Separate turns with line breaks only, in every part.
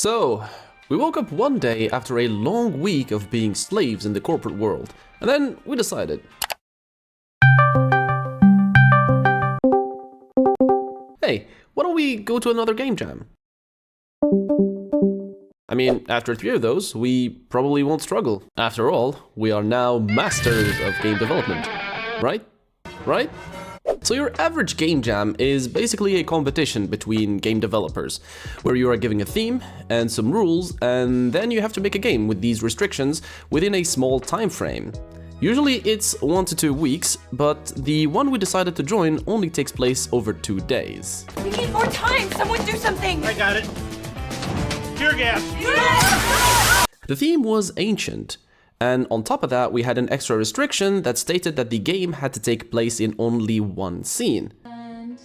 So, we woke up one day after a long week of being slaves in the corporate world, and then we decided, hey, why don't we go to another game jam? I mean, after 3 of those, we probably won't struggle. After all, we are now masters of game development, right? Right? So your average game jam is basically a competition between game developers, where you are given a theme and some rules, and then you have to make a game with these restrictions within a small time frame. Usually it's 1 to 2 weeks, but the one we decided to join only takes place over 2 days.
We need more time! Someone do something!
I got it. Tear gas!
The theme was ancient, and on top of that we had an extra restriction that stated that the game had to take place in only one scene.
And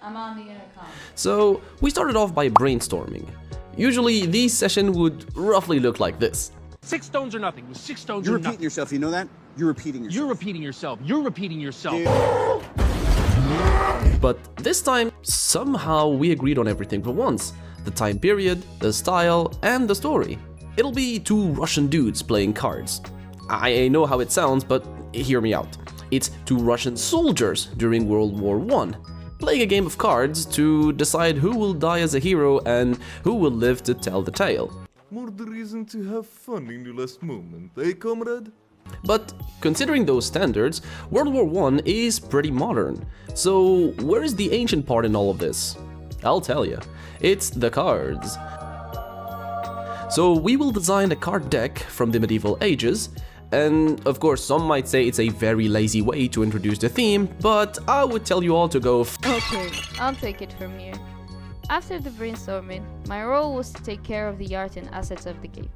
I'm on the intercom.
So we started off by brainstorming. Usually these sessions would roughly look like this.
6 stones or nothing. 6 stones
You're
or
repeating
nothing.
yourself, you know that? You're repeating yourself.
You're repeating yourself. You're repeating yourself.
But this time, somehow we agreed on everything for once. The time period, the style, and the story. It'll be 2 Russian dudes playing cards. I know how it sounds, but hear me out. It's 2 Russian soldiers during World War I, playing a game of cards to decide who will die as a hero and who will live to tell the tale.
More the reason to have fun in the last moment, eh, comrade?
But considering those standards, World War I is pretty modern. So where is the ancient part in all of this? I'll tell you. It's the cards. So we will design a card deck from the medieval ages, and of course some might say it's a very lazy way to introduce the theme, but I would tell you all to go
Okay, I'll take it from here. After the brainstorming, my role was to take care of the art and assets of the game.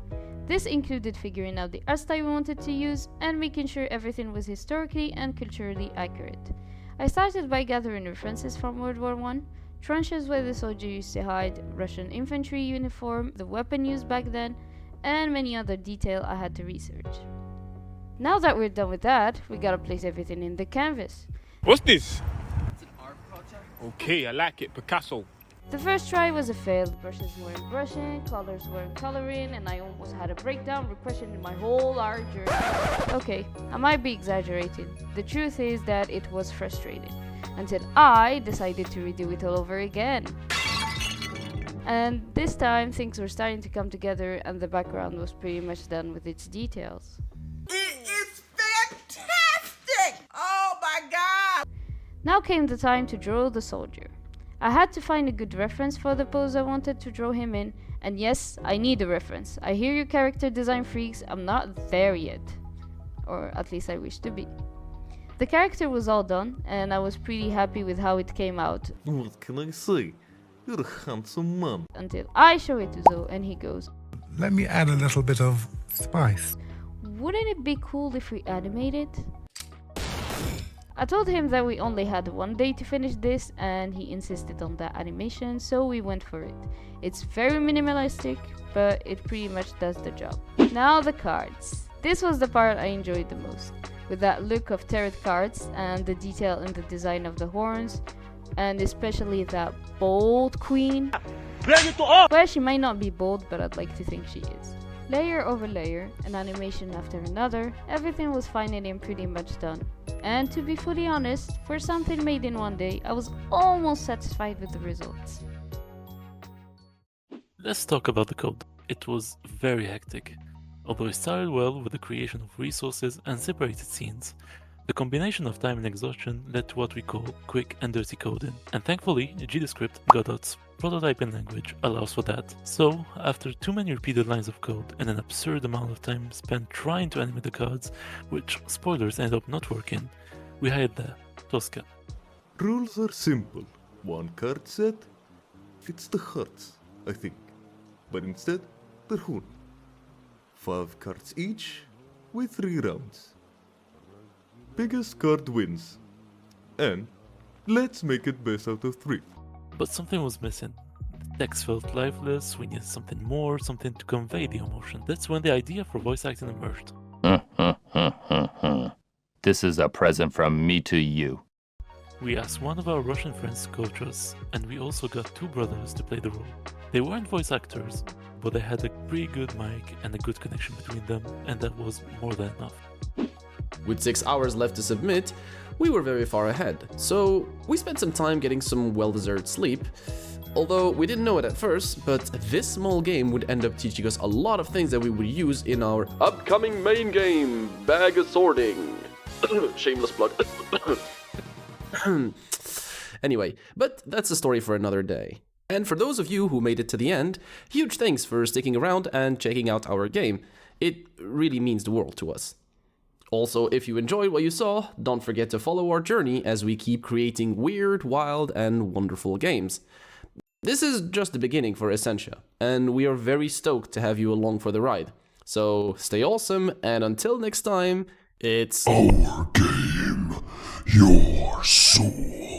This included figuring out the art style we wanted to use and making sure everything was historically and culturally accurate. I started by gathering references from World War I, trenches where the soldier used to hide, Russian infantry uniform, the weapon used back then, and many other details I had to research. Now that we're done with that, we gotta place everything in the canvas.
What's this? It's an art project. Okay, I like it. Picasso.
The first try was a fail. Brushes weren't brushing, colors weren't coloring, and I almost had a breakdown questioning my whole art journey. Okay, I might be exaggerating. The truth is that it was frustrating, until I decided to redo it all over again. And this time things were starting to come together and the background was pretty much done with its details.
It is fantastic! Oh my god!
Now came the time to draw the soldier. I had to find a good reference for the pose I wanted to draw him in, and yes, I need a reference. I hear you character design freaks, I'm not there yet. Or at least I wish to be. The character was all done, and I was pretty happy with how it came out.
What can I say? You're a handsome man.
Until I show it to Zoe and he goes,
Let me add a little bit of spice.
wouldn't it be cool if we animated? I told him that we only had 1 day to finish this and he insisted on that animation, so we went for it. It's very minimalistic, but it pretty much does the job. Now the cards. This was the part I enjoyed the most, with that look of tarot cards and the detail in the design of the horns, and especially that bold queen. Well, she might not be bold, but I'd like to think she is. Layer over layer, an animation after another, everything was finally and pretty much done. And to be fully honest, for something made in 1 day, I was almost satisfied with the results.
Let's talk about the code. It was very hectic. Although it started well with the creation of resources and separated scenes, the combination of time and exhaustion led to what we call quick and dirty coding, and thankfully GDScript, Godot's prototyping language, allows for that. So, after too many repeated lines of code and an absurd amount of time spent trying to animate the cards, which, spoilers, ended up not working, we hired the Tosca.
Rules are simple. 1 card set fits the hearts, I think. But instead, they're whole. 5 cards each, with 3 rounds. Biggest card wins. And let's make it best out of 3.
But something was missing. The text felt lifeless, we needed something more, something to convey the emotion. That's when the idea for voice acting emerged.
This is a present from me to you.
We asked one of our Russian friends to coach us, and we also got 2 brothers to play the role. They weren't voice actors, but they had a pretty good mic and a good connection between them, and that was more than enough.
With 6 hours left to submit, we were very far ahead, so we spent some time getting some well-deserved sleep. Although we didn't know it at first, but this small game would end up teaching us a lot of things that we would use in our upcoming main game, Bag of Sorting. Shameless plug. Anyway, but that's a story for another day. And for those of you who made it to the end, huge thanks for sticking around and checking out our game. It really means the world to us. Also, if you enjoyed what you saw, don't forget to follow our journey as we keep creating weird, wild, and wonderful games. This is just the beginning for Essencia, and we are very stoked to have you along for the ride. So stay awesome, and until next time, it's
our game, your soul.